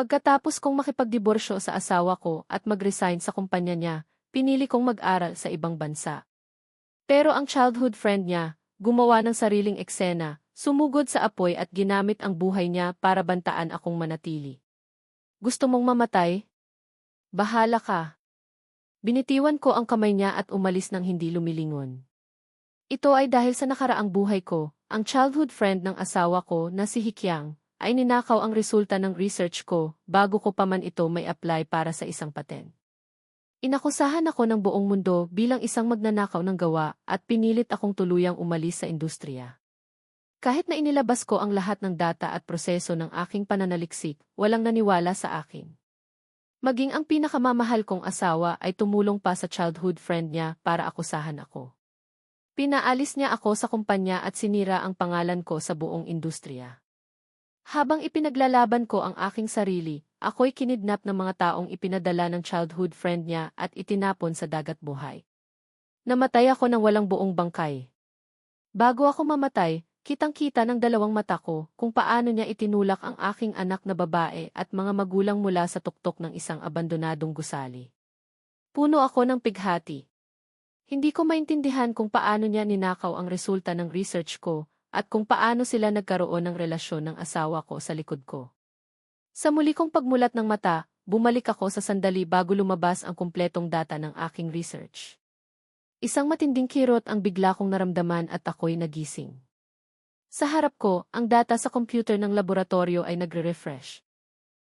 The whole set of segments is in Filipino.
Pagkatapos kong makipagdiborsyo sa asawa ko at mag-resign sa kumpanya niya, pinili kong mag-aral sa ibang bansa. Pero ang childhood friend niya, gumawa ng sariling eksena, sumugod sa apoy at ginamit ang buhay niya para bantaan akong manatili. Gusto mong mamatay? Bahala ka. Binitiwan ko ang kamay niya at umalis nang hindi lumilingon. Ito ay dahil sa nakaraang buhay ko, ang childhood friend ng asawa ko na si Hikyang, ay ninakaw ang resulta ng research ko bago ko pa man ito may apply para sa isang patent. Inakusahan ako ng buong mundo bilang isang magnanakaw ng gawa at pinilit akong tuluyang umalis sa industriya. Kahit na inilabas ko ang lahat ng data at proseso ng aking pananaliksik, walang naniwala sa akin. Maging ang pinakamamahal kong asawa ay tumulong pa sa childhood friend niya para akusahan ako. Pinaalis niya ako sa kumpanya at sinira ang pangalan ko sa buong industriya. Habang ipinaglalaban ko ang aking sarili, ako'y kinidnap ng mga taong ipinadala ng childhood friend niya at itinapon sa dagat buhay. Namatay ako ng walang buong bangkay. Bago ako mamatay, kitang-kita ng dalawang mata ko kung paano niya itinulak ang aking anak na babae at mga magulang mula sa tuktok ng isang abandonadong gusali. Puno ako ng pighati. Hindi ko maintindihan kung paano niya ninakaw ang resulta ng research ko at kung paano sila nagkaroon ng relasyon ng asawa ko sa likod ko. Sa muli kong pagmulat ng mata, bumalik ako sa sandali bago lumabas ang kumpletong data ng aking research. Isang matinding kirot ang bigla kong naramdaman at ako'y nagising. Sa harap ko, ang data sa computer ng laboratorio ay nagre-refresh.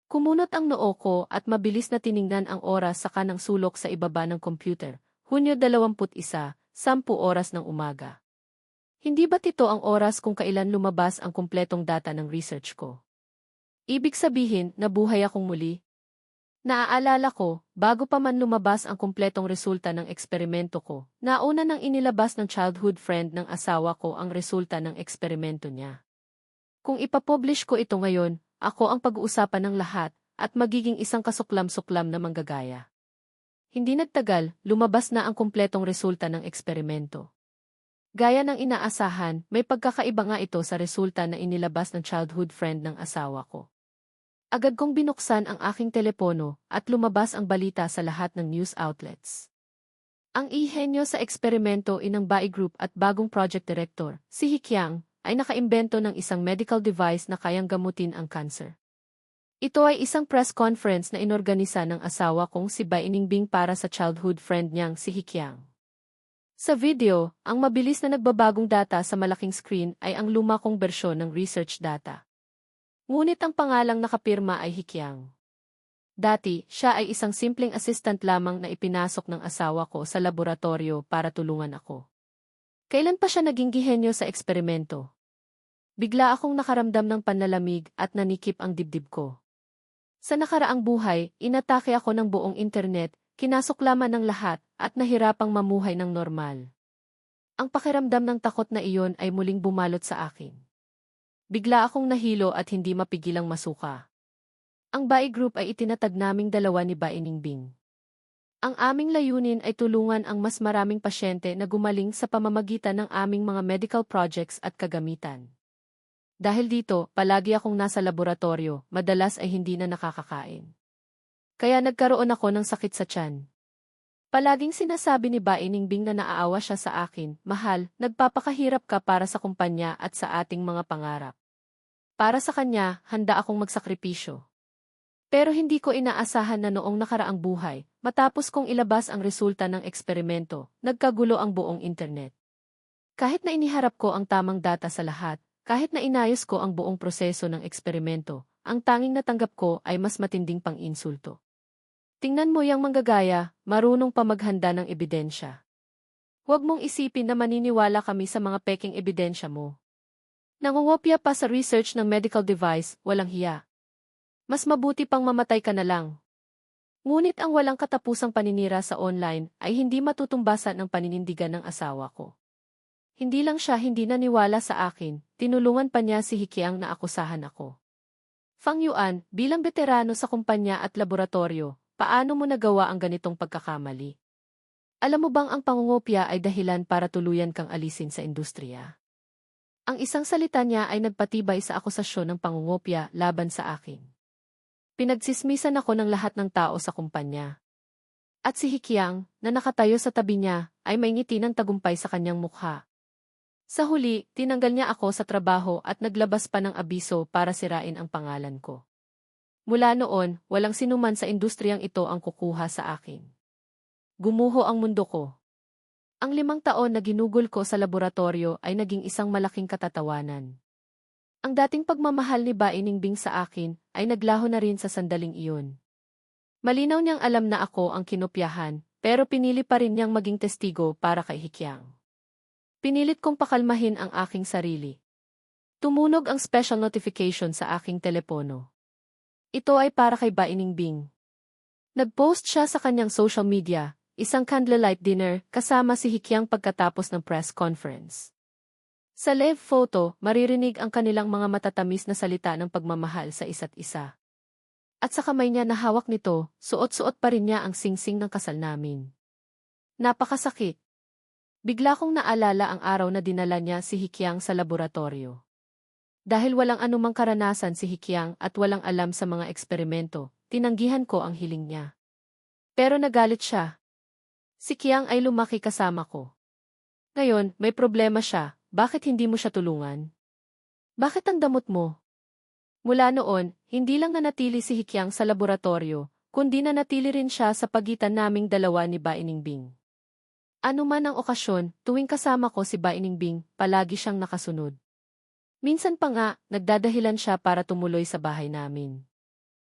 Kumunot ang noo ko at mabilis na tiningnan ang oras sa kanang sulok sa ibaba ng computer. Hunyo 21, 10 oras ng umaga. Hindi ba't ito ang oras kung kailan lumabas ang kumpletong data ng research ko? Ibig sabihin, nabuhay akong muli? Naaalala ko, bago pa man lumabas ang kumpletong resulta ng eksperimento ko, nauna nang inilabas ng childhood friend ng asawa ko ang resulta ng eksperimento niya. Kung ipapublish ko ito ngayon, ako ang pag-uusapan ng lahat, at magiging isang kasuklam-suklam na manggagaya. Hindi nagtagal, lumabas na ang kumpletong resulta ng eksperimento. Gaya ng inaasahan, may pagkakaiba nga ito sa resulta na inilabas ng childhood friend ng asawa ko. Agad kong binuksan ang aking telepono at lumabas ang balita sa lahat ng news outlets. Ang ihenyo sa eksperimento inang Bai Group at bagong project director, si Hikyang, ay nakaimbento ng isang medical device na kayang gamutin ang cancer. Ito ay isang press conference na inorganisa ng asawa kong si Bai Ningbing para sa childhood friend niyang si Hikyang. Sa video, ang mabilis na nagbabagong data sa malaking screen ay ang luma kong bersyon ng research data. Ngunit ang pangalang nakapirma ay Hikyang. Dati, siya ay isang simpleng assistant lamang na ipinasok ng asawa ko sa laboratorio para tulungan ako. Kailan pa siya naging gihenyo sa eksperimento? Bigla akong nakaramdam ng panlalamig at nanikip ang dibdib ko. Sa nakaraang buhay, inatake ako ng buong internet, kinasuklaman ng lahat, at nahirapang mamuhay ng normal. Ang pakiramdam ng takot na iyon ay muling bumalot sa akin. Bigla akong nahilo at hindi mapigilang masuka. Ang Bai Group ay itinatag naming dalawa ni Bai Ningbing. Ang aming layunin ay tulungan ang mas maraming pasyente na gumaling sa pamamagitan ng aming mga medical projects at kagamitan. Dahil dito, palagi akong nasa laboratorio, madalas ay hindi na nakakakain. Kaya nagkaroon ako ng sakit sa tiyan. Palaging sinasabi ni Bai Ningbing na naaawa siya sa akin, mahal, nagpapakahirap ka para sa kumpanya at sa ating mga pangarap. Para sa kanya, handa akong magsakripisyo. Pero hindi ko inaasahan na noong nakaraang buhay, matapos kong ilabas ang resulta ng eksperimento, nagkagulo ang buong internet. Kahit na iniharap ko ang tamang data sa lahat, kahit na inayos ko ang buong proseso ng eksperimento, ang tanging natanggap ko ay mas matinding pang-insulto. Tingnan mo yang manggagaya, marunong pa maghanda ng ebidensya. Huwag mong isipin na maniniwala kami sa mga peking ebidensya mo. Nangungopya pa sa research ng medical device, walang hiya. Mas mabuti pang mamatay ka na lang. Ngunit ang walang katapusang paninira sa online ay hindi matutumbasan ng paninindigan ng asawa ko. Hindi lang siya hindi naniwala sa akin, tinulungan pa niya si Hikyang na akusahan ako. Fang Yuan, bilang veterano sa kumpanya at laboratorio, paano mo nagawa ang ganitong pagkakamali? Alam mo bang ang pangungopya ay dahilan para tuluyan kang alisin sa industriya? Ang isang salita niya ay nagpatibay sa akusasyon ng pangungopya laban sa akin. Pinagsismisan ako ng lahat ng tao sa kumpanya. At si Hikyang, na nakatayo sa tabi niya, ay may ngiti ng tagumpay sa kanyang mukha. Sa huli, tinanggal niya ako sa trabaho at naglabas pa ng abiso para sirain ang pangalan ko. Mula noon, walang sinuman sa industriyang ito ang kukuha sa akin. Gumuho ang mundo ko. Ang 5 taon na ginugol ko sa laboratorio ay naging isang malaking katatawanan. Ang dating pagmamahal ni Ba Iningbing sa akin ay naglaho na rin sa sandaling iyon. Malinaw niyang alam na ako ang kinopyahan, pero pinili pa rin niyang maging testigo para kay Hikyang. Pinilit kong pakalmahin ang aking sarili. Tumunog ang special notification sa aking telepono. Ito ay para kay Ba Iningbing. Nag-post siya sa kanyang social media, isang candlelight dinner kasama si Hikyang pagkatapos ng press conference. Sa live photo, maririnig ang kanilang mga matatamis na salita ng pagmamahal sa isa't isa. At sa kamay niya na hawak nito, suot-suot pa rin niya ang singsing ng kasal namin. Napakasakit. Bigla kong naalala ang araw na dinala niya si Hikyang sa laboratorio. Dahil walang anumang karanasan si Hikyang at walang alam sa mga eksperimento, tinanggihan ko ang hiling niya. Pero nagalit siya. Si Kyang ay lumaki kasama ko. Ngayon, may problema siya. Bakit hindi mo siya tulungan? Bakit ang damot mo? Mula noon, hindi lang nanatili si Hikyang sa laboratorio, kundi nanatili rin siya sa pagitan naming dalawa ni Ba Iningbing. Ano man ang okasyon, tuwing kasama ko si Ba Iningbing, palagi siyang nakasunod. Minsan pa nga, nagdadahilan siya para tumuloy sa bahay namin.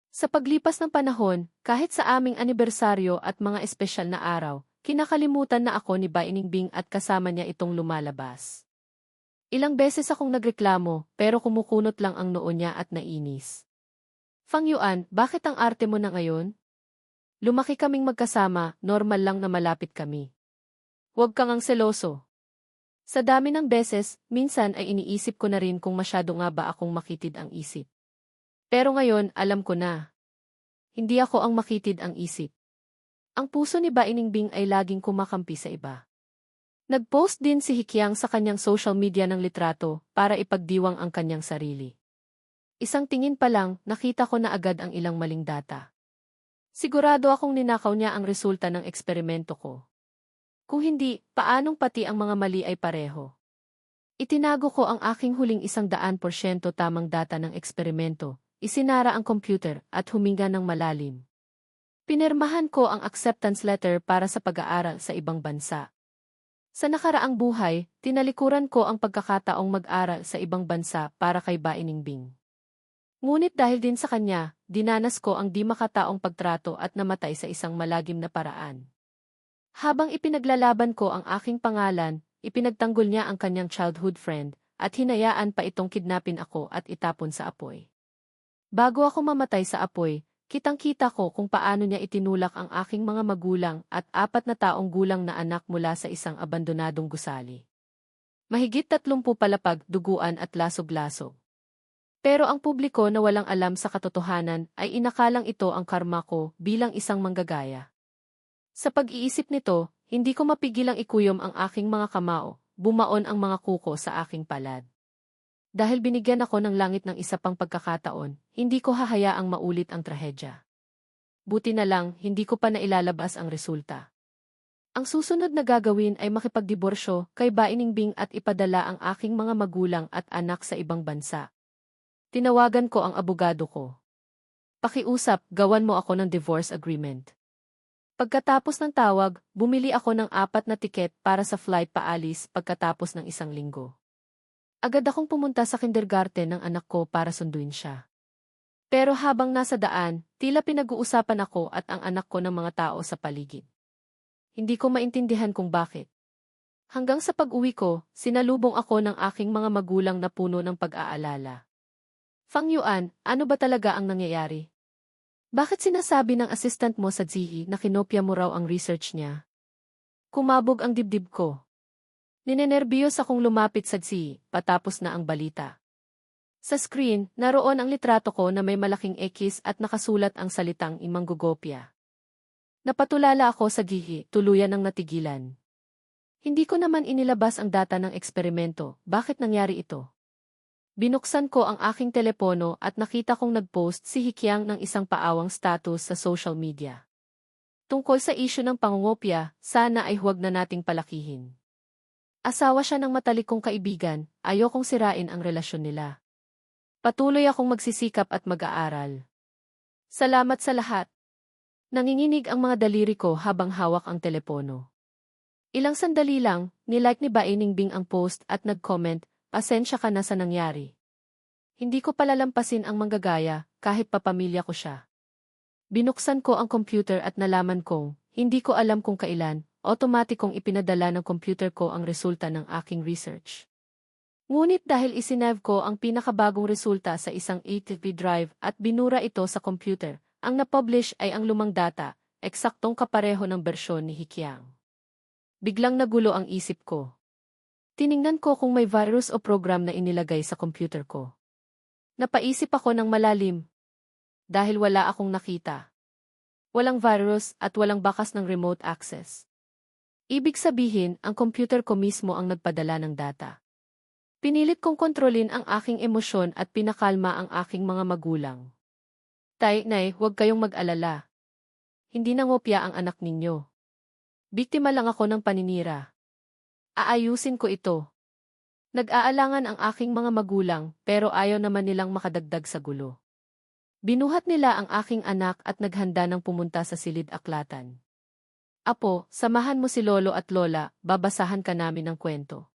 Sa paglipas ng panahon, kahit sa aming anibersaryo at mga espesyal na araw, kinakalimutan na ako ni Ba Iningbing at kasama niya itong lumalabas. Ilang beses akong nagreklamo, pero kumukunot lang ang noo niya at nainis. Fang Yuan, bakit ang arte mo na ngayon? Lumaki kaming magkasama, normal lang na malapit kami. Huwag kang ang seloso. Sa dami ng beses, minsan ay iniisip ko na rin kung masyado nga ba akong makitid ang isip. Pero ngayon, alam ko na. Hindi ako ang makitid ang isip. Ang puso ni Ba Iningbing ay laging kumakampi sa iba. Nag-post din si Hikyang sa kanyang social media ng litrato para ipagdiwang ang kanyang sarili. Isang tingin pa lang, nakita ko na agad ang ilang maling data. Sigurado akong ninakaw niya ang resulta ng eksperimento ko. Kung hindi, paanong pati ang mga mali ay pareho? Itinago ko ang aking huling 100% tamang data ng eksperimento, isinara ang computer at huminga ng malalim. Pinirmahan ko ang acceptance letter para sa pag-aaral sa ibang bansa. Sa nakaraang buhay, tinalikuran ko ang pagkakataong mag-aral sa ibang bansa para kay Ba Iningbing. Ngunit dahil din sa kanya, dinanas ko ang di makataong pagtrato at namatay sa isang malagim na paraan. Habang ipinaglalaban ko ang aking pangalan, ipinagtanggol niya ang kanyang childhood friend, at hinayaan pa itong kidnapin ako at itapon sa apoy. Bago ako mamatay sa apoy, kitang-kita ko kung paano niya itinulak ang aking mga magulang at 4 na taong gulang na anak mula sa isang abandonadong gusali. Mahigit 30 palapag, duguan at lasog-lasog. Pero ang publiko na walang alam sa katotohanan ay inakalang ito ang karma ko bilang isang manggagaya. Sa pag-iisip nito, hindi ko mapigilang ikuyom ang aking mga kamao, bumaon ang mga kuko sa aking palad. Dahil binigyan ako ng langit ng isa pang pagkakataon, hindi ko hahayaang maulit ang trahedya. Buti na lang, hindi ko pa nailalabas ang resulta. Ang susunod na gagawin ay makipagdiborsyo kay Ba Iningbing at ipadala ang aking mga magulang at anak sa ibang bansa. Tinawagan ko ang abogado ko. Pakiusap, gawan mo ako ng divorce agreement. Pagkatapos ng tawag, bumili ako ng 4 na tiket para sa flight paalis pagkatapos ng 1 linggo. Agad akong pumunta sa kindergarten ng anak ko para sunduin siya. Pero habang nasa daan, tila pinag-uusapan ako at ang anak ko ng mga tao sa paligid. Hindi ko maintindihan kung bakit. Hanggang sa pag-uwi ko, sinalubong ako ng aking mga magulang na puno ng pag-aalala. Fang Yuan, ano ba talaga ang nangyayari? Bakit sinasabi ng assistant mo sa Zihi na kinopya mo raw ang research niya? Kumabog ang dibdib ko. Ninenerbiyos akong lumapit sa Zihi, patapos na ang balita. Sa screen, naroon ang litrato ko na may malaking X at nakasulat ang salitang Imanggugopya. Napatulala ako sa Zihi, tuluyan ng natigilan. Hindi ko naman inilabas ang data ng eksperimento, bakit nangyari ito? Binuksan ko ang aking telepono at nakita kong nag-post si Hikyang ng isang paawang status sa social media. Tungkol sa isyu ng pangungopia, sana ay huwag na nating palakihin. Asawa siya ng matalikong kaibigan, ayokong sirain ang relasyon nila. Patuloy akong magsisikap at mag-aaral. Salamat sa lahat. Nanginginig ang mga daliri ko habang hawak ang telepono. Ilang sandali lang, nilike ni Bainingbing ang post at nag-comment, "Pasensya ka na sa nangyari. Hindi ko palalampasin ang manggagaya, kahit papamilya ko siya." Binuksan ko ang computer at nalaman kong, hindi ko alam kung kailan, otomatikong ipinadala ng computer ko ang resulta ng aking research. Ngunit dahil isinave ko ang pinakabagong resulta sa isang HDD drive at binura ito sa computer, ang na-publish ay ang lumang data, eksaktong kapareho ng bersyon ni Hikyang. Biglang nagulo ang isip ko. Tiningnan ko kung may virus o program na inilagay sa computer ko. Napaisip ako ng malalim. Dahil wala akong nakita. Walang virus at walang bakas ng remote access. Ibig sabihin, ang computer ko mismo ang nagpadala ng data. Pinilit kong kontrolin ang aking emosyon at pinakalma ang aking mga magulang. Tay, nay, huwag kayong mag-alala. Hindi nangopya ang anak ninyo. Biktima lang ako ng paninira. Aayusin ko ito. Nag-aalangan ang aking mga magulang pero ayaw naman nilang makadagdag sa gulo. Binuhat nila ang aking anak at naghanda ng pumunta sa silid-aklatan. Apo, samahan mo si lolo at lola, babasahan ka namin ng kwento.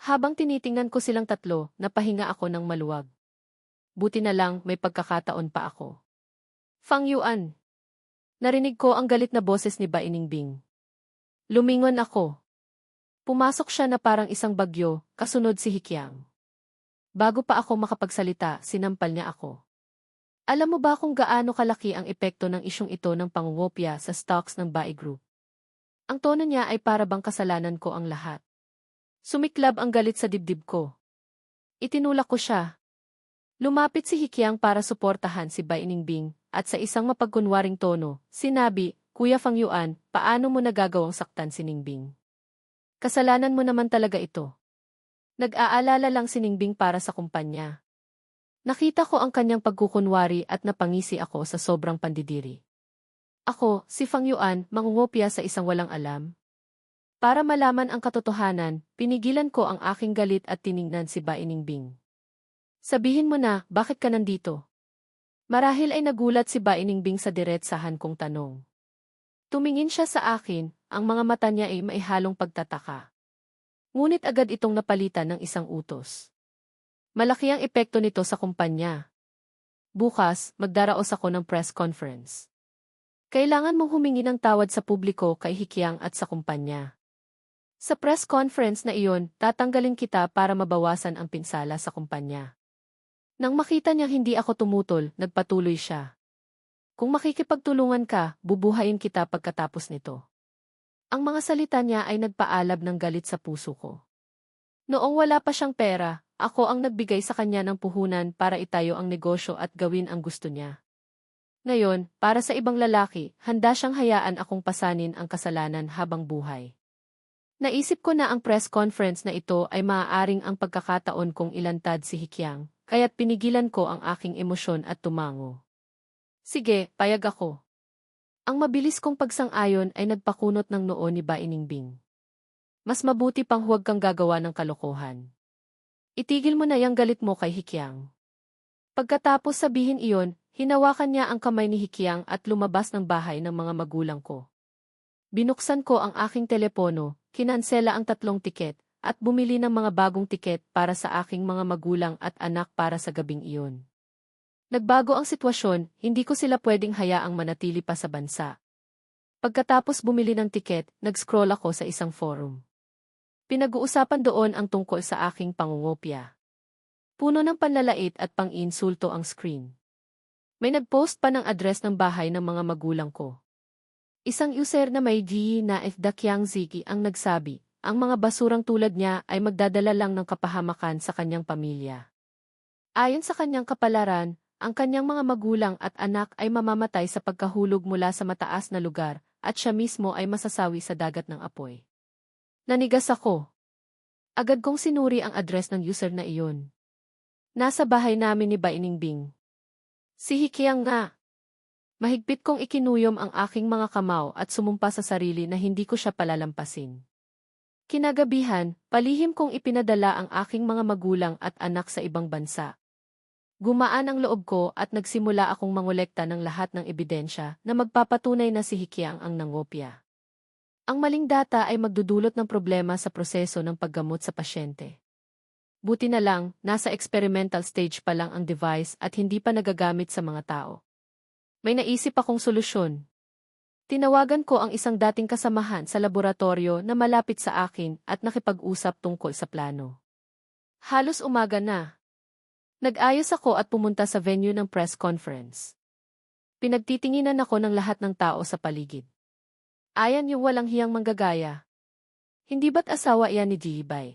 Habang tinitingnan ko silang tatlo, napahinga ako ng maluwag. Buti na lang may pagkakataon pa ako. Fang Yuan. Narinig ko ang galit na boses ni Bainingbing. Lumingon ako. Pumasok siya na parang isang bagyo, kasunod si Hikyang. Bago pa ako makapagsalita, sinampal niya ako. Alam mo ba kung gaano kalaki ang epekto ng isyong ito ng pangungopia sa stocks ng Bai Group? Ang tono niya ay para bang kasalanan ko ang lahat. Sumiklab ang galit sa dibdib ko. Itinulak ko siya. Lumapit si Hikyang para suportahan si Bainingbing at sa isang mapagkunwaring tono, sinabi, "Kuya Fang Yuan, paano mo nagagawang saktan si Ningbing? Kasalanan mo naman talaga ito." Nag-aalala lang si Ningbing para sa kumpanya. Nakita ko ang kanyang pagkukunwari at napangisi ako sa sobrang pandidiri. Ako, si Fang Yuan, mangungopia sa isang walang alam. Para malaman ang katotohanan, pinigilan ko ang aking galit at tiningnan si Bainingbing. Sabihin mo na, bakit ka nandito? Marahil ay nagulat si Bainingbing sa diretsahan kong tanong. Tumingin siya sa akin, ang mga mata niya ay maihalong pagtataka. Ngunit agad itong napalitan ng isang utos. Malaki ang epekto nito sa kumpanya. Bukas, magdaraos ako ng press conference. Kailangan mong humingi ng tawad sa publiko kay Hikyang at sa kumpanya. Sa press conference na iyon, tatanggalin kita para mabawasan ang pinsala sa kumpanya. Nang makita niyang hindi ako tumutol, nagpatuloy siya. Kung makikipagtulungan ka, bubuhayin kita pagkatapos nito. Ang mga salita niya ay nagpaalab ng galit sa puso ko. Noong wala pa siyang pera, ako ang nagbigay sa kanya ng puhunan para itayo ang negosyo at gawin ang gusto niya. Ngayon, para sa ibang lalaki, handa siyang hayaan akong pasanin ang kasalanan habang buhay. Naisip ko na ang press conference na ito ay maaaring ang pagkakataon kong ilantad si Hikyang, kaya't pinigilan ko ang aking emosyon at tumango. Sige, payag ako. Ang mabilis kong pagsang-ayon ay nagpakunot ng noo ni Bainingbing. Mas mabuti pang huwag kang gagawa ng kalokohan. Itigil mo na yang galit mo kay Hikyang. Pagkatapos sabihin iyon, hinawakan niya ang kamay ni Hikyang at lumabas ng bahay ng mga magulang ko. Binuksan ko ang aking telepono, kinansela ang 3 tiket, at bumili ng mga bagong tiket para sa aking mga magulang at anak para sa gabing iyon. Nagbago ang sitwasyon, hindi ko sila pwedeng hayaang manatili pa sa bansa. Pagkatapos bumili ng tiket, nag-scroll ako sa isang forum. Pinag-uusapan doon ang tungkol sa aking pangungopia. Puno ng panlalait at pang-insulto ang screen. May nag-post pa ng address ng bahay ng mga magulang ko. Isang user na may G na Dakyang Ziki ang nagsabi, ang mga basurang tulad niya ay magdadala lang ng kapahamakan sa kanyang pamilya. Ayon sa kanyang kapalaran, ang kanyang mga magulang at anak ay mamamatay sa pagkahulog mula sa mataas na lugar, at siya mismo ay masasawi sa dagat ng apoy. Nanigas ako. Agad kong sinuri ang address ng user na iyon. Nasa bahay namin ni Bainingbing. Si Hikiang nga. Mahigpit kong ikinuyom ang aking mga kamao at sumumpa sa sarili na hindi ko siya palalampasin. Kinagabihan, palihim kong ipinadala ang aking mga magulang at anak sa ibang bansa. Gumaan ang loob ko at nagsimula akong mangolekta ng lahat ng ebidensya na magpapatunay na si Hikiang ang nangopya. Ang maling data ay magdudulot ng problema sa proseso ng paggamot sa pasyente. Buti na lang, nasa experimental stage pa lang ang device at hindi pa nagagamit sa mga tao. May naisip akong solusyon. Tinawagan ko ang isang dating kasamahan sa laboratorio na malapit sa akin at nakipag-usap tungkol sa plano. Halos umaga na. Nag-ayos ako at pumunta sa venue ng press conference. Pinagtitinginan ako ng lahat ng tao sa paligid. Ayan yung walang hiyang manggagaya. Hindi ba't asawa iyan ni Jibay?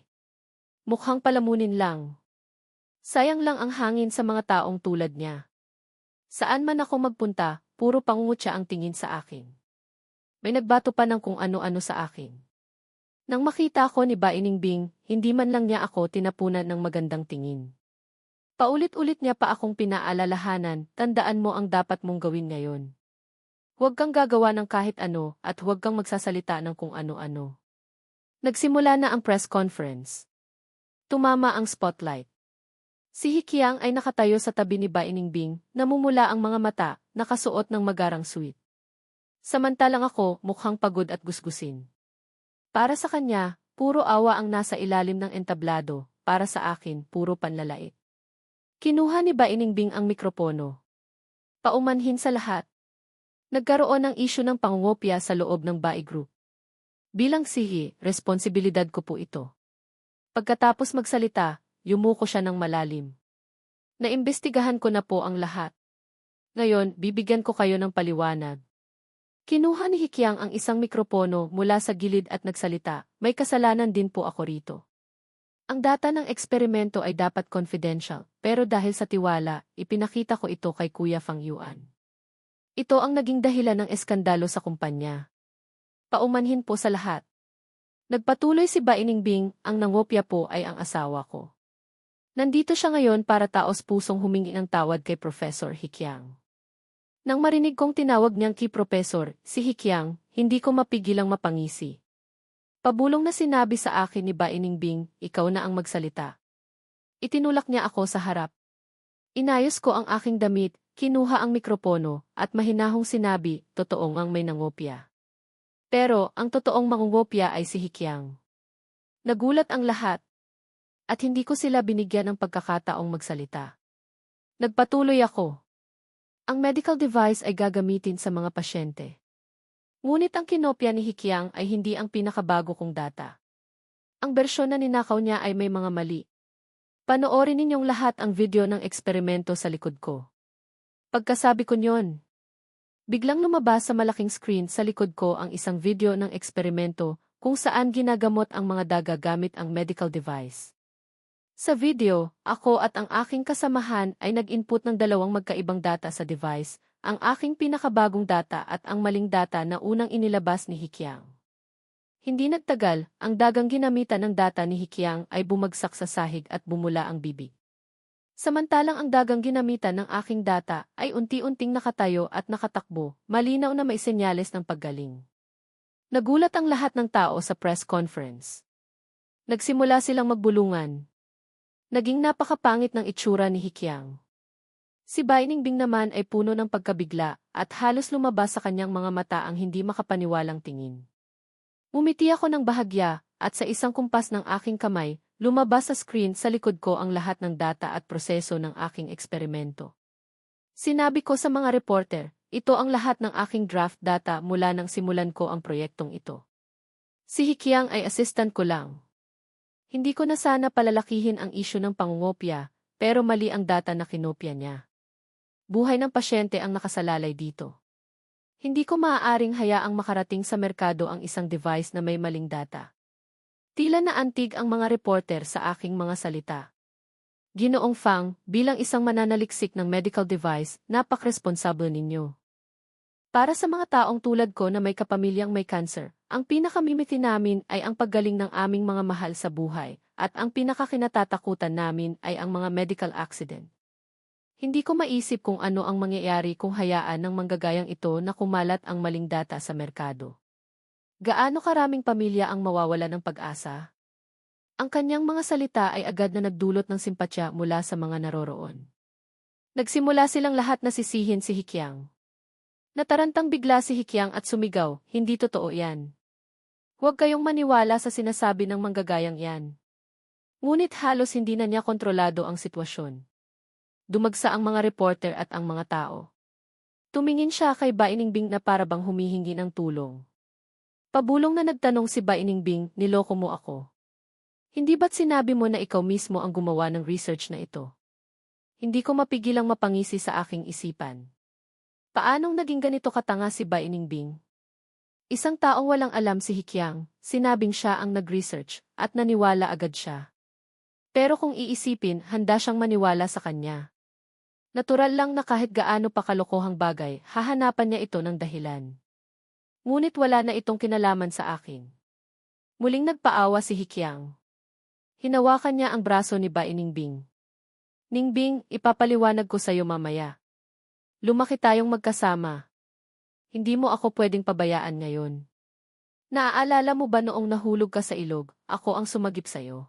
Mukhang palamunin lang. Sayang lang ang hangin sa mga taong tulad niya. Saan man ako magpunta, puro pangungutya ang tingin sa akin. May nagbato pa ng kung ano-ano sa akin. Nang makita ko ni Bainingbing, hindi man lang niya ako tinapunan ng magandang tingin. Paulit-ulit niya pa akong pinaalalahanan, tandaan mo ang dapat mong gawin ngayon. Huwag kang gagawa ng kahit ano at huwag kang magsasalita ng kung ano-ano. Nagsimula na ang press conference. Tumama ang spotlight. Si Hikiang ay nakatayo sa tabi ni Bainingbing, namumula ang mga mata, nakasuot ng magarang suit. Samantalang ako, mukhang pagod at gusgusin. Para sa kanya, puro awa ang nasa ilalim ng entablado, para sa akin, puro panlalait. Kinuha ni Bainingbing ang mikropono. Paumanhin sa lahat. Nagkaroon ng isyu ng pangungopya sa loob ng Bai Group. Bilang sihi, responsibilidad ko po ito. Pagkatapos magsalita, yumuko siya ng malalim. Naimbestigahan ko na po ang lahat. Ngayon, bibigyan ko kayo ng paliwanag. Kinuha ni Hikiang ang isang mikropono mula sa gilid at nagsalita, may kasalanan din po ako rito. Ang data ng eksperimento ay dapat confidential, pero dahil sa tiwala, ipinakita ko ito kay Kuya Fang Yuan. Ito ang naging dahilan ng eskandalo sa kumpanya. Paumanhin po sa lahat. Nagpatuloy si Bainingbing, ang nangopya po ay ang asawa ko. Nandito siya ngayon para taos-pusong humingi ng tawad kay Professor Hikiang. Nang marinig kong tinawag niyang key professor, si Hikiang, hindi ko mapigilang mapangisi. Pabulong na sinabi sa akin ni Bainingbing, ikaw na ang magsalita. Itinulak niya ako sa harap. Inayos ko ang aking damit, kinuha ang mikropono, at mahinahong sinabi, totoong ang may nangopya. Pero, ang totoong mangungopya ay si Hikiang. Nagulat ang lahat. At hindi ko sila binigyan ng pagkakataong magsalita. Nagpatuloy ako. Ang medical device ay gagamitin sa mga pasyente. Ngunit ang kinopya ni Hikiang ay hindi ang pinakabago kong data. Ang bersyon na ninakaw niya ay may mga mali. Panoorin ninyong lahat ang video ng eksperimento sa likod ko. Pagkasabi ko niyon, biglang lumabas sa malaking screen sa likod ko ang isang video ng eksperimento kung saan ginagamot ang mga daga gamit ang medical device. Sa video, ako at ang aking kasamahan ay nag-input ng dalawang magkaibang data sa device, ang aking pinakabagong data at ang maling data na unang inilabas ni Hikiang. Hindi nagtagal, ang dagang ginamitan ng data ni Hikiang ay bumagsak sa sahig at bumula ang bibig. Samantalang ang dagang ginamitan ng aking data ay unti-unting nakatayo at nakatakbo, malinaw na may senyales ng paggaling. Nagulat ang lahat ng tao sa press conference. Nagsimula silang magbulungan. Naging napakapangit ng itsura ni Hikiang. Si Bainingbing naman ay puno ng pagkabigla at halos lumabas sa kanyang mga mata ang hindi makapaniwalang tingin. Umiti ako ng bahagya at sa isang kumpas ng aking kamay, lumabas sa screen sa likod ko ang lahat ng data at proseso ng aking eksperimento. Sinabi ko sa mga reporter, ito ang lahat ng aking draft data mula nang simulan ko ang proyektong ito. Si Hikiang ay assistant ko lang. Hindi ko na sana palalakihin ang isyu ng pangungopya, pero mali ang data na kinopya niya. Buhay ng pasyente ang nakasalalay dito. Hindi ko maaaring hayaang makarating sa merkado ang isang device na may maling data. Tila na antig ang mga reporter sa aking mga salita. Ginoong Fang, bilang isang mananaliksik ng medical device, napakresponsable ninyo. Para sa mga taong tulad ko na may kapamilyang may cancer, ang pinakamimiti namin ay ang paggaling ng aming mga mahal sa buhay, at ang pinakakinatatakutan namin ay ang mga medical accident. Hindi ko maisip kung ano ang mangyayari kung hayaan ng manggagayang ito na kumalat ang maling data sa merkado. Gaano karaming pamilya ang mawawala ng pag-asa? Ang kanyang mga salita ay agad na nagdulot ng simpatya mula sa mga naroroon. Nagsimula silang lahat na sisihin si Hikyang. Natarantang bigla si Hikyang at sumigaw, hindi totoo yan. Huwag kayong maniwala sa sinasabi ng manggagayang yan. Ngunit halos hindi na niya kontrolado ang sitwasyon. Dumagsa ang mga reporter at ang mga tao. Tumingin siya kay Bainingbing na parabang humihingi ng tulong. Pabulong na nagtanong si Bainingbing, niloko mo ako. Hindi ba't sinabi mo na ikaw mismo ang gumawa ng research na ito? Hindi ko mapigilang mapangisi sa aking isipan. Paanong naging ganito katanga si Bainingbing? Isang taong walang alam si Hikyang, sinabing siya ang nag-research, at naniwala agad siya. Pero kung iisipin, handa siyang maniwala sa kanya. Natural lang na kahit gaano pa kalokohang bagay, hahanapan niya ito ng dahilan. Ngunit wala na itong kinalaman sa akin. Muling nagpaawa si Hikyang. Hinawakan niya ang braso ni Bainingbing. Ningbing, ipapaliwanag ko sa'yo mamaya. Lumaki tayong magkasama. Hindi mo ako pwedeng pabayaan ngayon. Naaalala mo ba noong nahulog ka sa ilog, ako ang sumagip sa'yo?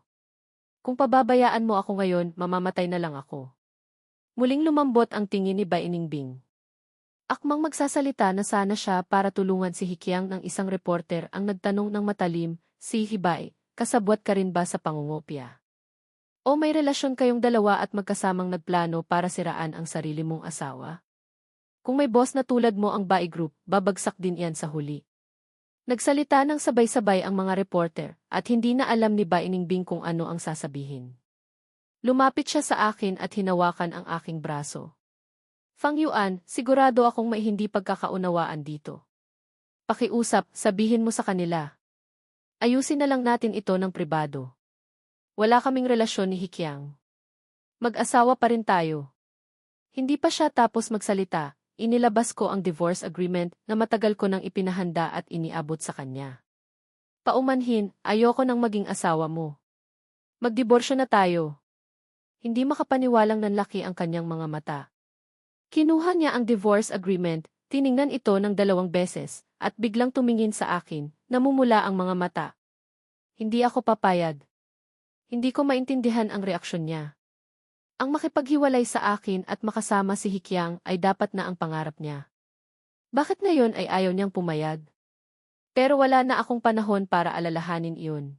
Kung pababayaan mo ako ngayon, mamamatay na lang ako. Muling lumambot ang tingin ni Bainingbing. Akmang magsasalita na sana siya para tulungan si Hikyang ng isang reporter ang nagtanong ng matalim, si Hibay, kasabwat ka rin ba sa pangungopia? O may relasyon kayong dalawa at magkasamang nagplano para siraan ang sarili mong asawa? Kung may boss na tulad mo ang Bai Group, babagsak din yan sa huli. Nagsalita ng sabay-sabay ang mga reporter at hindi na alam ni Bainingbing kung ano ang sasabihin. Lumapit siya sa akin at hinawakan ang aking braso. Fang Yuan, sigurado akong may hindi pagkakaunawaan dito. Pakiusap, sabihin mo sa kanila. Ayusin na lang natin ito ng pribado. Wala kaming relasyon ni Hikyang. Mag-asawa pa rin tayo. Hindi pa siya tapos magsalita, inilabas ko ang divorce agreement na matagal ko nang ipinahanda at iniabot sa kanya. Paumanhin, ayoko nang maging asawa mo. Magdiborsyo na tayo. Hindi makapaniwalang nanlaki ang kanyang mga mata. Kinuha niya ang divorce agreement, tiningnan ito ng 2 beses, at biglang tumingin sa akin, namumula ang mga mata. Hindi ako papayag. Hindi ko maintindihan ang reaksyon niya. Ang makipaghiwalay sa akin at makasama si Hikyang ay dapat na ang pangarap niya. Bakit ngayon ay ayaw niyang pumayag? Pero wala na akong panahon para alalahanin iyon.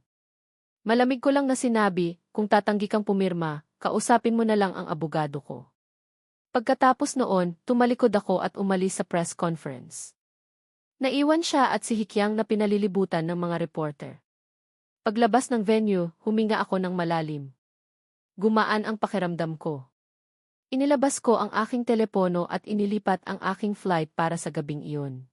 Malamig ko lang na sinabi, kung tatanggi kang pumirma, kausapin mo na lang ang abogado ko. Pagkatapos noon, tumalikod ako at umalis sa press conference. Naiwan siya at si Hikyang na pinalilibutan ng mga reporter. Paglabas ng venue, huminga ako ng malalim. Gumaan ang pakiramdam ko. Inilabas ko ang aking telepono at inilipat ang aking flight para sa gabing iyon.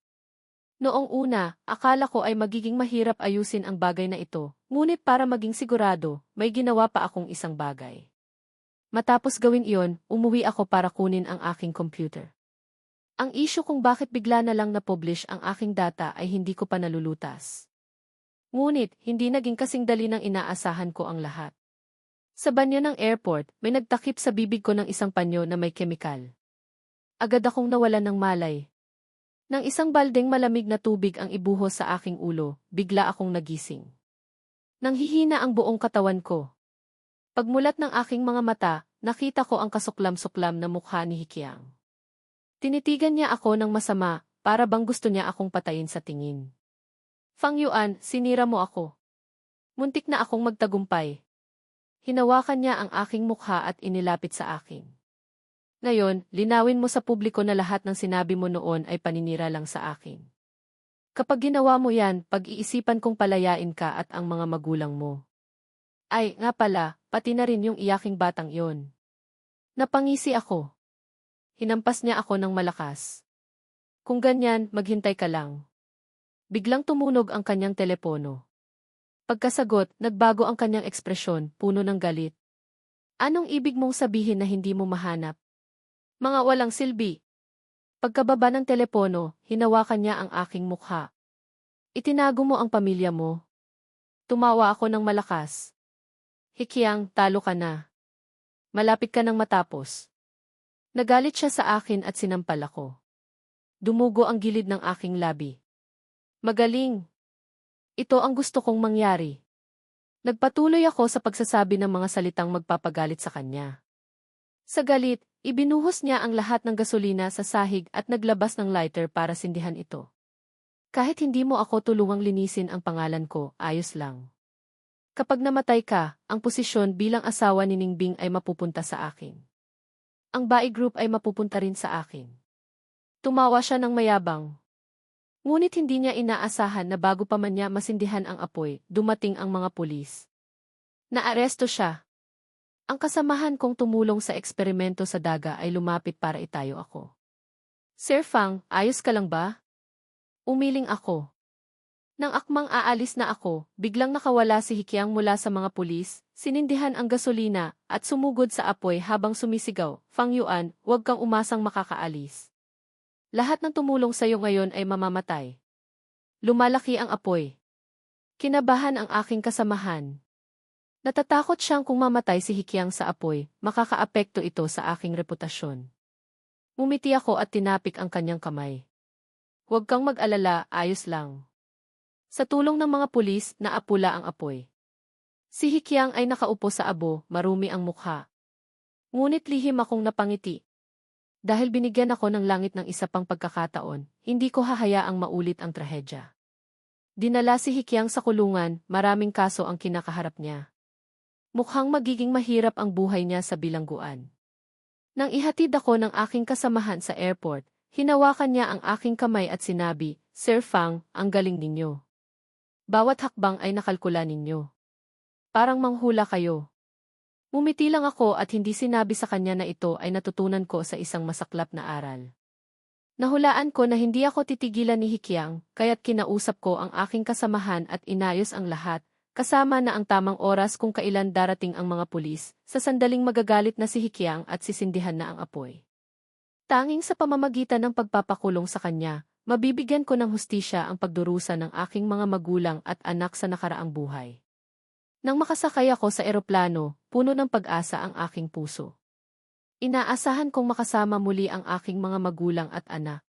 Noong una, akala ko ay magiging mahirap ayusin ang bagay na ito, ngunit para maging sigurado, may ginawa pa akong isang bagay. Matapos gawin iyon, umuwi ako para kunin ang aking computer. Ang issue kung bakit bigla na lang na-publish ang aking data ay hindi ko pa nalulutas. Ngunit, hindi naging kasing dali ng inaasahan ko ang lahat. Sa banyo ng airport, may nagtakip sa bibig ko ng isang panyo na may kemikal. Agad akong nawalan ng malay. Nang isang baldeng malamig na tubig ang ibuhos sa aking ulo, bigla akong nagising. Nanghihina ang buong katawan ko. Pagmulat ng aking mga mata, nakita ko ang kasuklam-suklam na mukha ni Hikyang. Tinitigan niya ako ng masama, para bang gusto niya akong patayin sa tingin. Fang Yuan, sinira mo ako. Muntik na akong magtagumpay. Hinawakan niya ang aking mukha at inilapit sa akin. Ngayon, linawin mo sa publiko na lahat ng sinabi mo noon ay paninira lang sa akin. Kapag ginawa mo yan, pag-iisipan kong palayain ka at ang mga magulang mo. Ay, nga pala, pati na rin yung iyaking batang yon. Napangisi ako. Hinampas niya ako ng malakas. Kung ganyan, maghintay ka lang. Biglang tumunog ang kanyang telepono. Pagkasagot, nagbago ang kanyang ekspresyon, puno ng galit. Anong ibig mong sabihin na hindi mo mahanap? Mga walang silbi. Pagkababa ng telepono, hinawakan niya ang aking mukha. Itinago mo ang pamilya mo. Tumawa ako ng malakas. Hikiang, talo ka na. Malapit ka nang matapos. Nagalit siya sa akin at sinampal ako. Dumugo ang gilid ng aking labi. Magaling. Ito ang gusto kong mangyari. Nagpatuloy ako sa pagsasabi ng mga salitang magpapagalit sa kanya. Sa galit, ibinuhos niya ang lahat ng gasolina sa sahig at naglabas ng lighter para sindihan ito. Kahit hindi mo ako tulungang linisin ang pangalan ko, ayos lang. Kapag namatay ka, ang posisyon bilang asawa ni Ningbing ay mapupunta sa akin. Ang Bai Group ay mapupunta rin sa akin. Tumawa siya ng mayabang. Ngunit hindi niya inaasahan na bago pa man niya masindihan ang apoy, dumating ang mga pulis. Naaresto siya. Ang kasamahan kong tumulong sa eksperimento sa daga ay lumapit para itayo ako. Sir Fang, ayos ka lang ba? Umiling ako. Nang akmang aalis na ako, biglang nakawala si Hikiang mula sa mga pulis, sinindihan ang gasolina, at sumugod sa apoy habang sumisigaw, Fang Yuan, huwag kang umasang makakaalis. Lahat ng tumulong sa'yo ngayon ay mamamatay. Lumalaki ang apoy. Kinabahan ang aking kasamahan. Natatakot siyang kung mamatay si Hikiang sa apoy, makakaapekto ito sa aking reputasyon. Ngumiti ako at tinapik ang kanyang kamay. Huwag kang mag-alala, ayos lang. Sa tulong ng mga pulis, naapula ang apoy. Si Hikiang ay nakaupo sa abo, marumi ang mukha. Ngunit lihim akong napangiti. Dahil binigyan ako ng langit ng isa pang pagkakataon, hindi ko hahayaang maulit ang trahedya. Dinala si Hikiang sa kulungan, maraming kaso ang kinakaharap niya. Mukhang magiging mahirap ang buhay niya sa bilangguan. Nang ihatid ako ng aking kasamahan sa airport, hinawakan niya ang aking kamay at sinabi, Sir Fang, ang galing ninyo. Bawat hakbang ay nakalkula ninyo. Parang manghula kayo. Ngumiti lang ako at hindi sinabi sa kanya na ito ay natutunan ko sa isang masaklap na aral. Nahulaan ko na hindi ako titigilan ni Hikiang, kaya't kinausap ko ang aking kasamahan at inayos ang lahat, kasama na ang tamang oras kung kailan darating ang mga pulis, sa sandaling magagalit na si Hikiang at sisindihan na ang apoy. Tanging sa pamamagitan ng pagpapakulong sa kanya, mabibigyan ko ng hustisya ang pagdurusa ng aking mga magulang at anak sa nakaraang buhay. Nang makasakay ako sa eroplano, puno ng pag-asa ang aking puso. Inaasahan kong makasama muli ang aking mga magulang at anak.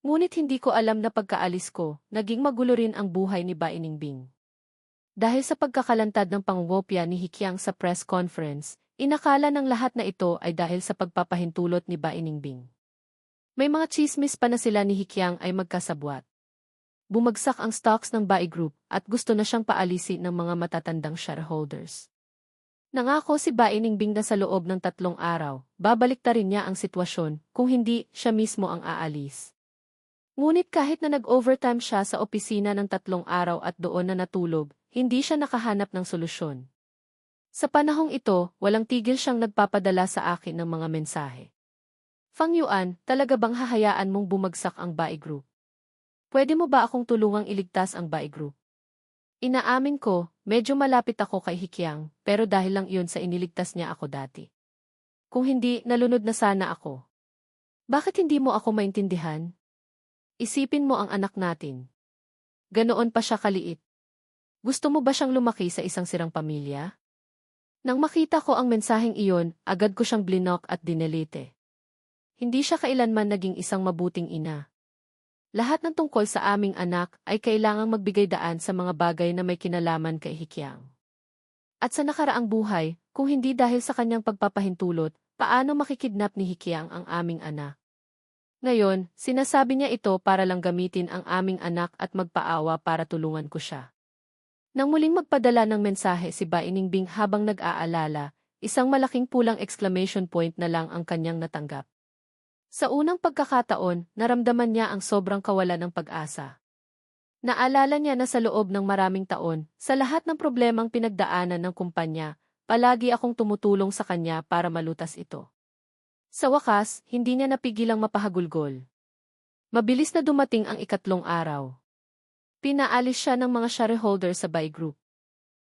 Ngunit hindi ko alam na pagkaalis ko, naging magulo rin ang buhay ni Bai Ningbing. Dahil sa pagkakalantad ng pangungopia ni Hikiang sa press conference, inakala ng lahat na ito ay dahil sa pagpapahintulot ni Bai Ningbing. May mga chismis pa na sila ni Hikiang ay magkasabwat. Bumagsak ang stocks ng Bai Group at gusto na siyang paalisin ng mga matatandang shareholders. Nangako si Bai Ningbing na sa loob ng 3 araw, babaliktarin niya ang sitwasyon, kung hindi, siya mismo ang aalis. Ngunit kahit na nag-overtime siya sa opisina ng 3 araw at doon na natulog, hindi siya nakahanap ng solusyon. Sa panahong ito, walang tigil siyang nagpapadala sa akin ng mga mensahe. Fang Yuan, talaga bang hahayaan mong bumagsak ang Bai Group? Pwede mo ba akong tulungang iligtas ang Bai Group? Inaamin ko, medyo malapit ako kay Hikiang, pero dahil lang iyon sa iniligtas niya ako dati. Kung hindi, nalunod na sana ako. Bakit hindi mo ako maintindihan? Isipin mo ang anak natin. Ganoon pa siya kaliit. Gusto mo ba siyang lumaki sa isang sirang pamilya? Nang makita ko ang mensaheng iyon, agad ko siyang blinok at dinelete. Hindi siya kailanman naging isang mabuting ina. Lahat ng tungkol sa aming anak ay kailangang magbigay daan sa mga bagay na may kinalaman kay Hikiang. At sa nakaraang buhay, kung hindi dahil sa kanyang pagpapahintulot, paano makikidnap ni Hikiang ang aming anak? Ngayon, sinasabi niya ito para lang gamitin ang aming anak at magpaawa para tulungan ko siya. Nang muling magpadala ng mensahe si Bai Ningbing habang nag-aalala, isang malaking pulang exclamation point na lang ang kanyang natanggap. Sa unang pagkakataon, naramdaman niya ang sobrang kawalan ng pag-asa. Naalala niya na sa loob ng maraming taon, sa lahat ng problemang pinagdaanan ng kumpanya, palagi akong tumutulong sa kanya para malutas ito. Sa wakas, hindi niya napigilang mapahagulgol. Mabilis na dumating ang 3 araw. Pinaalis siya ng mga shareholder sa Bai Group.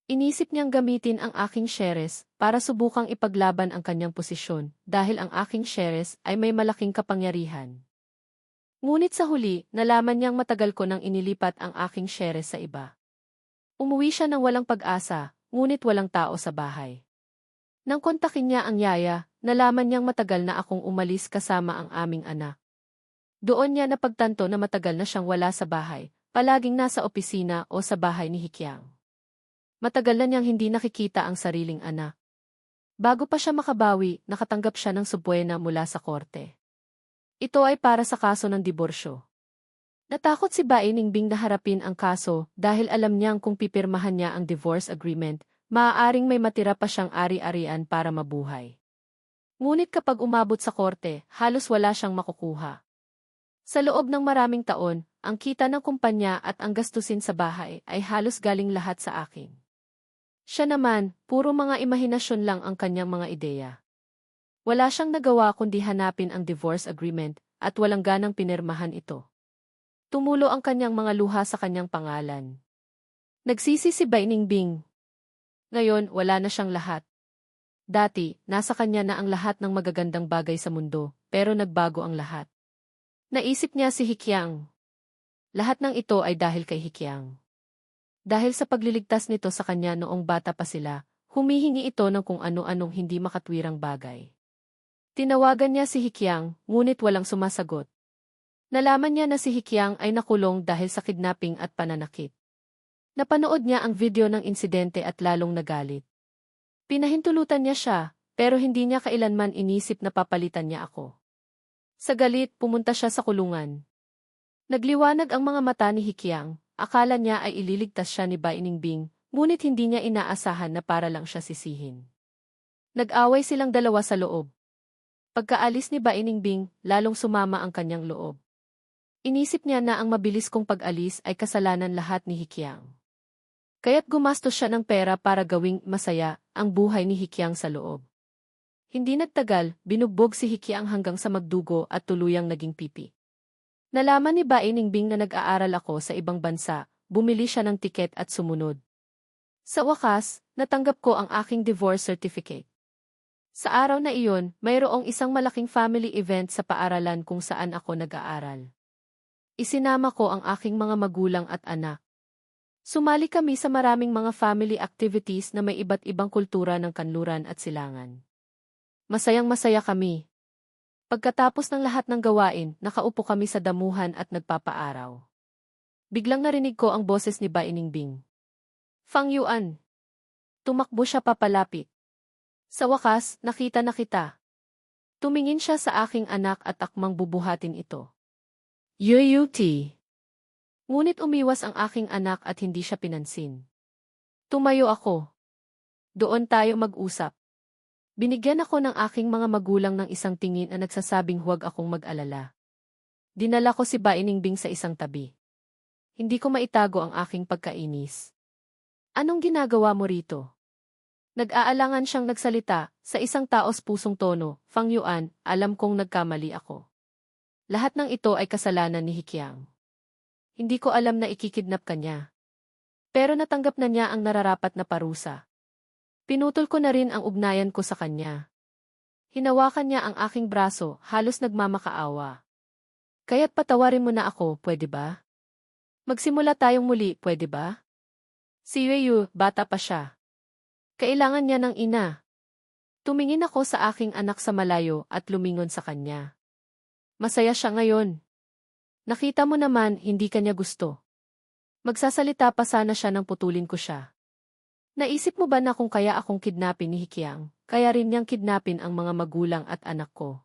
Inisip niyang gamitin ang aking shares para subukang ipaglaban ang kanyang posisyon dahil ang aking shares ay may malaking kapangyarihan. Ngunit sa huli, nalaman niyang matagal ko nang inilipat ang aking shares sa iba. Umuwi siya ng walang pag-asa, ngunit walang tao sa bahay. Nang kontakin niya ang yaya, nalaman niyang matagal na akong umalis kasama ang aming anak. Doon niya napagtanto na matagal na siyang wala sa bahay, palaging nasa opisina o sa bahay ni Hikyang. Matagal na niyang hindi nakikita ang sariling anak. Bago pa siya makabawi, nakatanggap siya ng subwena mula sa korte. Ito ay para sa kaso ng diborsyo. Natakot si Bai Ningbing na harapin ang kaso dahil alam niyang kung pipirmahan niya ang divorce agreement, maaaring may matira pa siyang ari-arian para mabuhay. Ngunit kapag umabot sa korte, halos wala siyang makukuha. Sa loob ng maraming taon, ang kita ng kumpanya at ang gastusin sa bahay ay halos galing lahat sa akin. Siya naman, puro mga imahinasyon lang ang kanyang mga ideya. Wala siyang nagawa kundi hanapin ang divorce agreement at walang ganang pinirmahan ito. Tumulo ang kanyang mga luha sa kanyang pangalan. Nagsisi si Bai Ningbing. Ngayon, wala na siyang lahat. Dati, nasa kanya na ang lahat ng magagandang bagay sa mundo, pero nagbago ang lahat. Naisip niya si Hikyang. Lahat ng ito ay dahil kay Hikyang. Dahil sa pagliligtas nito sa kanya noong bata pa sila, humihingi ito ng kung ano-anong hindi makatwirang bagay. Tinawagan niya si Hikyang, ngunit walang sumasagot. Nalaman niya na si Hikyang ay nakulong dahil sa kidnapping at pananakit. Napanood niya ang video ng insidente at lalong nagalit. Pinahintulutan niya siya, pero hindi niya kailanman inisip na papalitan niya ako. Sa galit, pumunta siya sa kulungan. Nagliwanag ang mga mata ni Hikyang, akala niya ay ililigtas siya ni Bai Ningbing, ngunit hindi niya inaasahan na para lang siya sisihin. Nag-away silang dalawa sa loob. Pagkaalis ni Bai Ningbing, lalong sumama ang kanyang loob. Inisip niya na ang mabilis kong pag-alis ay kasalanan lahat ni Hikyang. Kaya't gumastos siya ng pera para gawing masaya ang buhay ni Hikyang sa loob. Hindi nagtagal, binugbog si Hikyang hanggang sa magdugo at tuluyang naging pipi. Nalaman ni Bai Ningbing na nag-aaral ako sa ibang bansa, bumili siya ng tiket at sumunod. Sa wakas, natanggap ko ang aking divorce certificate. Sa araw na iyon, mayroong isang malaking family event sa paaralan kung saan ako nag-aaral. Isinama ko ang aking mga magulang at anak. Sumali kami sa maraming mga family activities na may iba't ibang kultura ng kanluran at silangan. Masayang-masaya kami. Pagkatapos ng lahat ng gawain, nakaupo kami sa damuhan at nagpapaaraw. Biglang narinig ko ang boses ni Bai Ningbing. Fang Yuan. Tumakbo siya papalapit. Sa wakas, nakita na kita. Tumingin siya sa aking anak at akmang bubuhatin ito. Yuyuti. Ngunit umiwas ang aking anak at hindi siya pinansin. Tumayo ako. Doon tayo mag-usap. Binigyan ako ng aking mga magulang ng isang tingin na nagsasabing huwag akong mag-alala. Dinala ko si Bai Ningbing sa isang tabi. Hindi ko maitago ang aking pagkainis. Anong ginagawa mo rito? Nag-aalangan siyang nagsalita sa isang taos pusong tono. Fang Yuan, alam kong nagkamali ako. Lahat ng ito ay kasalanan ni Hikyang. Hindi ko alam na ikikidnap ka niya. Pero natanggap na niya ang nararapat na parusa. Pinutol ko na rin ang ugnayan ko sa kanya. Hinawakan niya ang aking braso, halos nagmamakaawa. Kaya't patawarin mo na ako, pwede ba? Magsimula tayong muli, pwede ba? Si Yueyu, bata pa siya. Kailangan niya ng ina. Tumingin ako sa aking anak sa malayo at lumingon sa kanya. Masaya siya ngayon. Nakita mo naman, hindi kanya gusto. Magsasalita pa sana siya nang putulin ko siya. Naisip mo ba na kung kaya akong kidnapin ni Hikyang, kaya rin niyang kidnapin ang mga magulang at anak ko?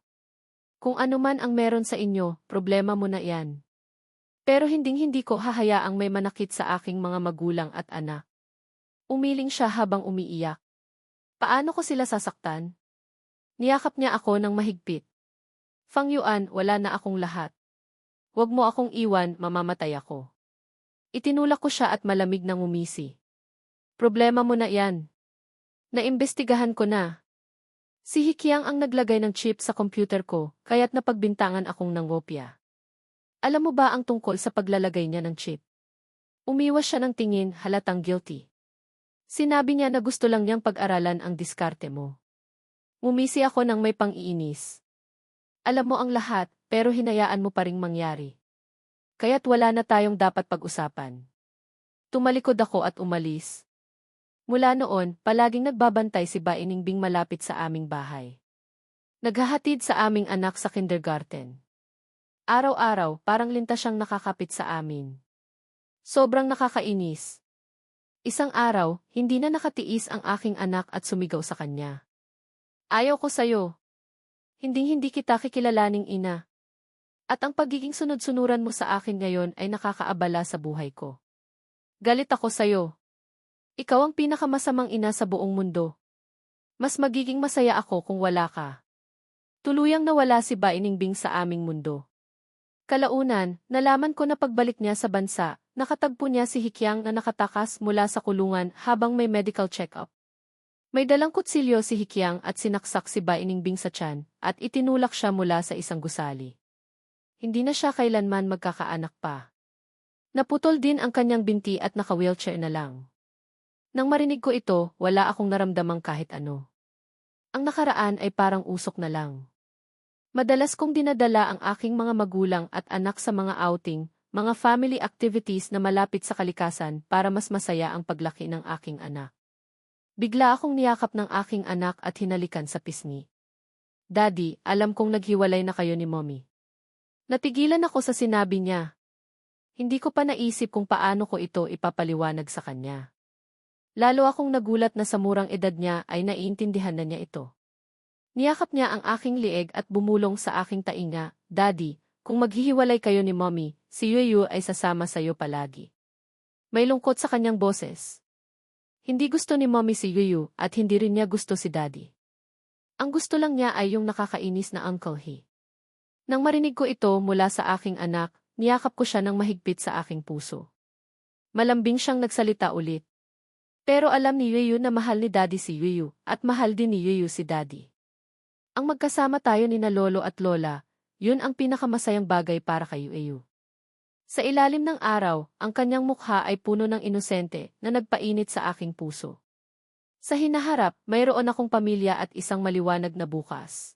Kung ano man ang meron sa inyo, problema mo na yan. Pero hinding-hindi ko hahayaang may manakit sa aking mga magulang at anak. Umiling siya habang umiiyak. Paano ko sila sasaktan? Niyakap niya ako ng mahigpit. Fang Yuan, wala na akong lahat. Huwag mo akong iwan, mamamatay ako. Itinulak ko siya at malamig na ngumisi. Problema mo na yan. Naimbestigahan ko na. Si Hikyang ang naglagay ng chip sa computer ko, kaya't napagbintangan akong nangopya. Alam mo ba ang tungkol sa paglalagay niya ng chip? Umiwas siya ng tingin, halatang guilty. Sinabi niya na gusto lang niyang pag-aralan ang diskarte mo. Ngumisi ako ng may pang-iinis. Alam mo ang lahat, pero hinayaan mo pa ring mangyari. Kaya't wala na tayong dapat pag-usapan. Tumalikod ako at umalis. Mula noon, palaging nagbabantay si Bainingbing malapit sa aming bahay. Naghahatid sa aming anak sa kindergarten. Araw-araw, parang linta siyang nakakapit sa amin. Sobrang nakakainis. Isang araw, hindi na nakatiis ang aking anak at sumigaw sa kanya. Ayaw ko sa'yo. Hinding-hindi kita kikilalaning ina. At ang pagiging sunod-sunuran mo sa akin ngayon ay nakakaabala sa buhay ko. Galit ako sa'yo. Ikaw ang pinakamasamang ina sa buong mundo. Mas magiging masaya ako kung wala ka. Tuluyang nawala si Bainingbing sa aming mundo. Kalaunan, nalaman ko na pagbalik niya sa bansa, nakatagpo niya si Hikyang na nakatakas mula sa kulungan habang may medical check-up. May dalang kutsilyo si Hikyang at sinaksak si Bainingbing sa tiyan at itinulak siya mula sa isang gusali. Hindi na siya kailanman magkakaanak pa. Naputol din ang kanyang binti at naka-wheelchair na lang. Nang marinig ko ito, wala akong naramdamang kahit ano. Ang nakaraan ay parang usok na lang. Madalas kong dinadala ang aking mga magulang at anak sa mga outing, mga family activities na malapit sa kalikasan para mas masaya ang paglaki ng aking anak. Bigla akong niyakap ng aking anak at hinalikan sa pisngi. Daddy, alam kong naghiwalay na kayo ni Mommy. Natigilan ako sa sinabi niya. Hindi ko pa naisip kung paano ko ito ipapaliwanag sa kanya. Lalo akong nagulat na sa murang edad niya ay naiintindihan na niya ito. Niyakap niya ang aking lieg at bumulong sa aking tainga, Daddy, kung maghihiwalay kayo ni Mommy, si Yuyu ay sasama sa iyo palagi. May lungkot sa kanyang boses. Hindi gusto ni Mommy si Yuyu at hindi rin niya gusto si Daddy. Ang gusto lang niya ay yung nakakainis na Uncle He. Nang marinig ko ito mula sa aking anak, niyakap ko siya ng mahigpit sa aking puso. Malambing siyang nagsalita ulit. Pero alam ni Yuyu na mahal ni Daddy si Yuyu at mahal din ni Yuyu si Daddy. Ang magkasama tayo ni na Lolo at Lola, yun ang pinakamasayang bagay para kay Yuyu. Sa ilalim ng araw, ang kanyang mukha ay puno ng inosente na nagpainit sa aking puso. Sa hinaharap, mayroon akong pamilya at isang maliwanag na bukas.